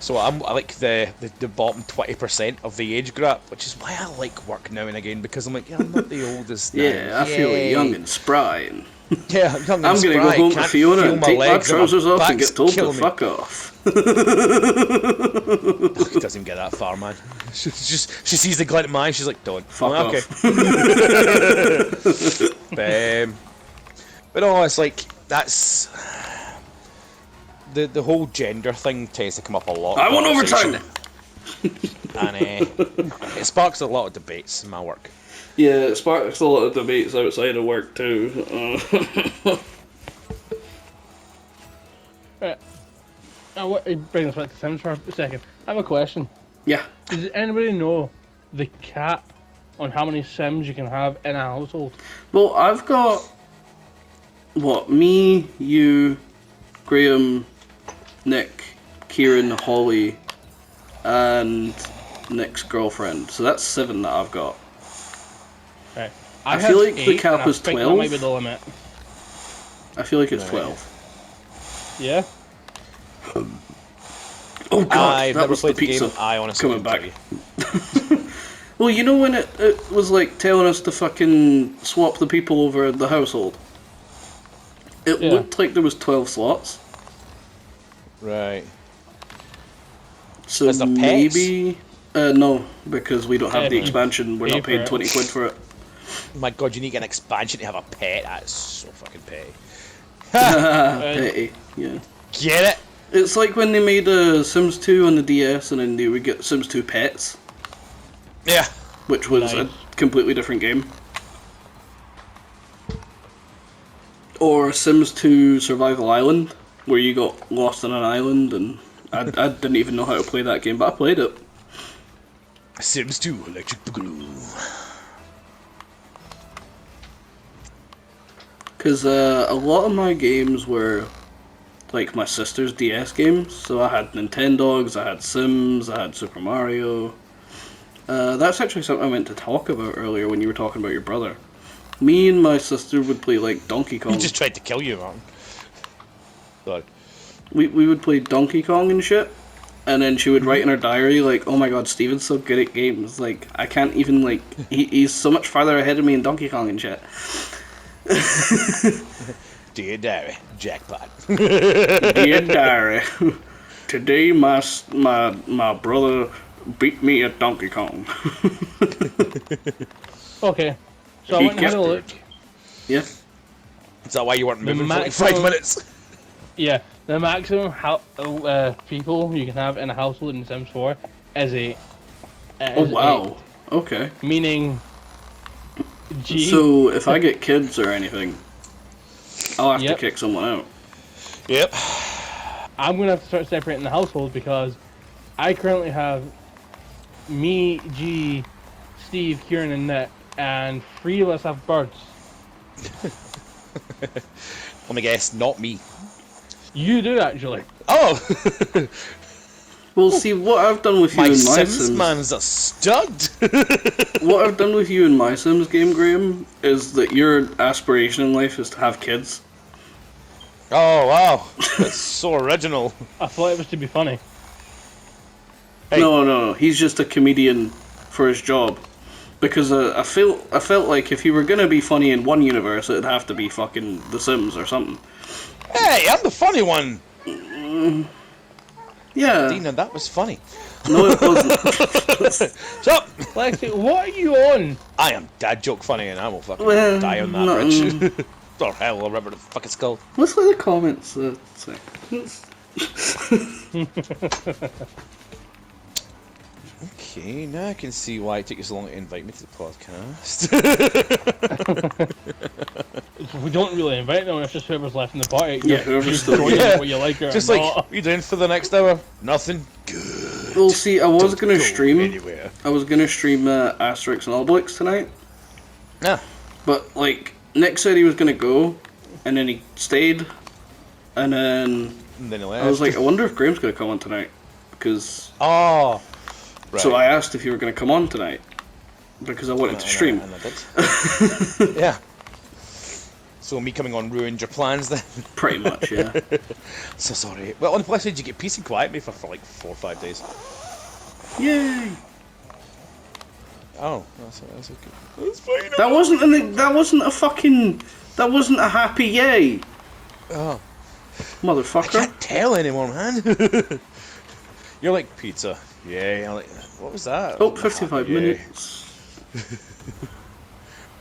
So I like the bottom 20% of the age group, which is why I like work now and again, because I'm like, yeah, I'm not the oldest now. Yeah, I feel Yay. young and spry. And Yeah, I'm young and I'm gonna go spry, home to can't Fiona feel and my take my legs and trousers off and back's get told to killing me. fuck off. He doesn't even get that far, man. She sees the glint in my eye, she's like, don't. Fuck I'm like, off. But no, it's like, that's... The whole gender thing tends to come up a lot. I in want conversation. overtime! And it sparks a lot of debates in my work. Yeah, it sparks a lot of debates outside of work too. Right. I want to bring this back to Sims for a second. I have a question. Yeah. Does anybody know the cap on how many Sims you can have in a household? Well, I've got what, me, you, Graham, Nick, Kieran, Holly, and Nick's girlfriend. So that's 7 that I've got. Right. I have feel like the 8, cap and I is think 12. That might be the limit. I feel like it's Right. 12. Yeah. Oh god, I've that never was the played the pizza game, I honestly coming couldn't back. tell you. Well, you know when it was like telling us to fucking swap the people over the household? It Yeah. looked like there was 12 slots. Right. So Is there pets? maybe... no, because we don't have the Yeah, expansion. We're pay not paying for it. 20 quid for it. My god, you need an expansion to have a pet? That's so fucking petty. Petty, yeah. Get it? It's like when they made Sims 2 on the DS and then they would get Sims 2 Pets, Yeah. which was Nice. a completely different game. Or Sims 2 Survival Island, where you got lost on an island, and I didn't even know how to play that game, but I played it. Sims 2 Electric Boogaloo. Because a lot of my games were like my sister's DS games, so I had Nintendogs, I had Sims, I had Super Mario. That's actually something I meant to talk about earlier when you were talking about your brother. Me and my sister would play like Donkey Kong. He just tried to kill you, man. Sorry. We would play Donkey Kong and shit, and then she would write in her diary like, "Oh my god, Steven's so good at games. Like I can't even like he's so much farther ahead of me in Donkey Kong and shit." Dear diary, jackpot. Dear diary, today my brother beat me at Donkey Kong. Okay. So I He went and had a kept look. Yeah. Is that why you weren't moving for like maximum- 5 minutes? Yeah, the maximum people you can have in a household in Sims 4 is 8. Oh wow. Okay. Meaning, G. So if I get kids or anything, I'll have Yep. to kick someone out. Yep. I'm gonna have to start separating the household because I currently have me, G, Steve, Kieran, and Nick, and 3 of us have birds. Let me guess, not me. You do actually. Oh! Well, see what I've done with you My in my Sims Sims. man's a stud! What I've done with you in my Sims game, Graham, is that your aspiration in life is to have kids. Oh, wow. That's so original. I thought it was to be funny. Hey. No, he's just a comedian for his job. Because I felt like if you were gonna be funny in one universe, it'd have to be fucking The Sims or something. Hey, I'm the funny one! Yeah. Dina, that was funny. No, it wasn't. Shut up! Lexi, what are you on? I am dad joke funny and I will fucking Well, die on that no, bridge. Or hell, or whatever the fuck it's called. Let's let the comments say. Okay, now I can see why it took you so long to invite me to the podcast. We don't really invite anyone, it's just whoever's left in the party. Yeah, whoever's still join here. what you like or Just like, not. what are you doing for the next hour? Nothing. Good. Well, see, I was gonna Go stream. anywhere. I was gonna stream Asterix and Obelix tonight, Nah. but like Nick said he was gonna go, and then he stayed, and then And then he left. I was like, I wonder if Graham's gonna come on tonight, because oh. Right. so I asked if you were gonna come on tonight, because I wanted to stream. And I did. Yeah. So me coming on ruined your plans then? Pretty much, yeah. So sorry. Well, on the plus side, you get peace and quiet me for like 4 or 5 days. Yay! Oh, that's okay. That's fine. That wasn't a happy yay, Oh, I motherfucker. can't tell anymore, man. You're like pizza. Yeah, I'm like, what was that? Oh, 55 Yeah. minutes.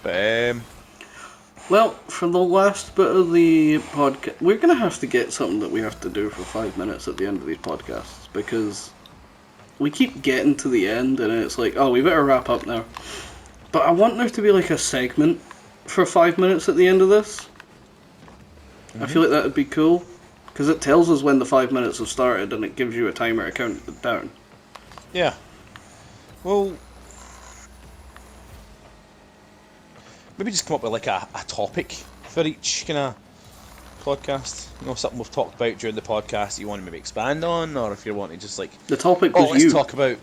But Well, for the last bit of the podcast, we're going to have to get something that we have to do for 5 minutes at the end of these podcasts, because we keep getting to the end and it's like, oh, we better wrap up now. But I want there to be like a segment for 5 minutes at the end of this. I feel like that would be cool, because it tells us when the 5 minutes have started and it gives you a timer to count it down. yeah. Well, maybe just come up with like a topic for each kind of podcast. You know, something we've talked about during the podcast that you want to maybe expand on, or if you want to just like, The topic oh, was let's you. talk about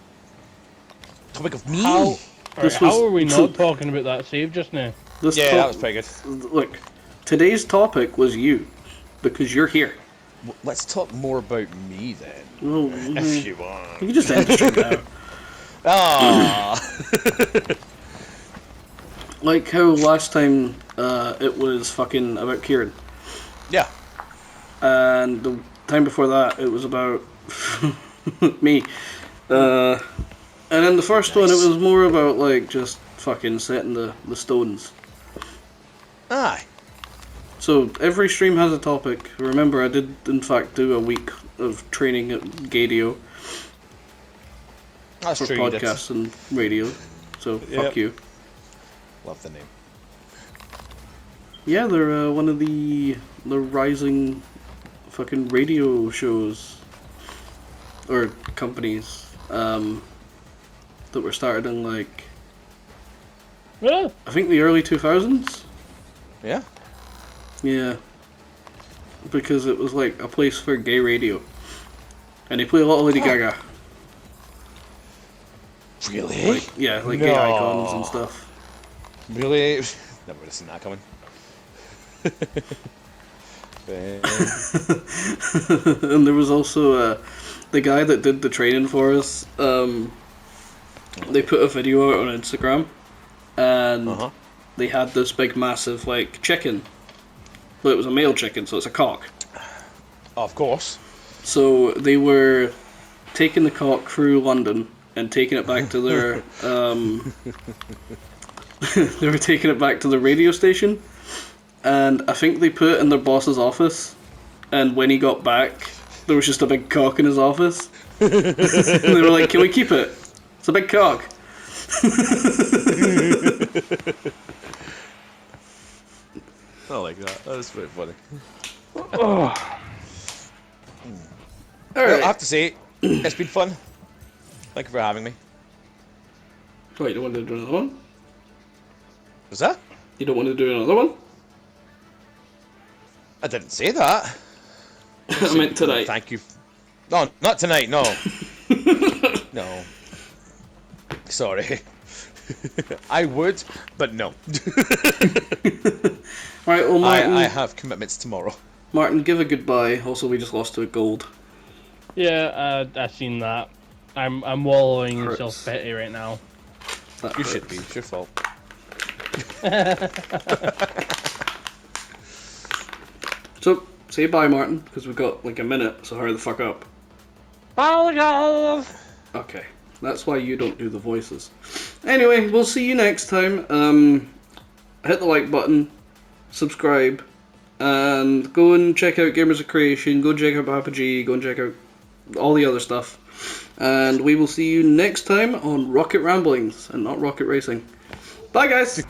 topic of me. How This was- how are we not talking about that save just now? This Yeah, top- that was pretty good. Look, today's topic was you, because you're here. Let's talk more about me then, Well, if you want. you can just end the stream now. Ah. Like how last time it was fucking about Kieran, Yeah. and the time before that it was about me. And then the first one it Nice. was more about like just fucking setting the stones. Aye. So every stream has a topic. Remember, I did in fact do a week of training at Gadio That's for true. You did. podcasts and radio. So Yep. fuck you. Love the name. Yeah, they're one of the rising fucking radio shows or companies that were started in like Yeah. I think the early 2000s. Yeah. Yeah, because it was like a place for gay radio, and they play a lot of Lady Gaga. Really? Like, yeah, like gay No. icons and stuff. Really? Never would have seen that coming. And there was also the guy that did the training for us. They put a video out on Instagram, and Uh-huh. they had this big, massive like chicken. But it was a male chicken, so it's a cock. Of course. So they were taking the cock through London and taking it back to their. They were taking it back to the radio station, and I think they put it in their boss's office. And when he got back, there was just a big cock in his office. And they were like, "Can we keep it? It's a big cock." I like that. That was pretty funny. All Well, right. I have to say, it's been fun. Thank you for having me. Wait, you don't want to do another one? Was that? You don't want to do another one? I didn't say that. I meant tonight. Thank you. No, not tonight. No. No. Sorry. I would, but no. Right, well, Martin, I have commitments tomorrow. Martin, give a goodbye. Also, we just lost to a gold. Yeah, I seen that. I'm wallowing in Hurts. self-pity right now. That You should hurts. be. It's your fault. So, say bye, Martin, because we've got like a minute, so hurry the fuck up. Bye, guys. Okay, that's why you don't do the voices. Anyway, we'll see you next time. Hit the like button, subscribe, and go and check out Gamers of Creation, go and check out Papa G, go and check out all the other stuff. And we will see you next time on Rocket Ramblings, and not Rocket Racing. Bye, guys!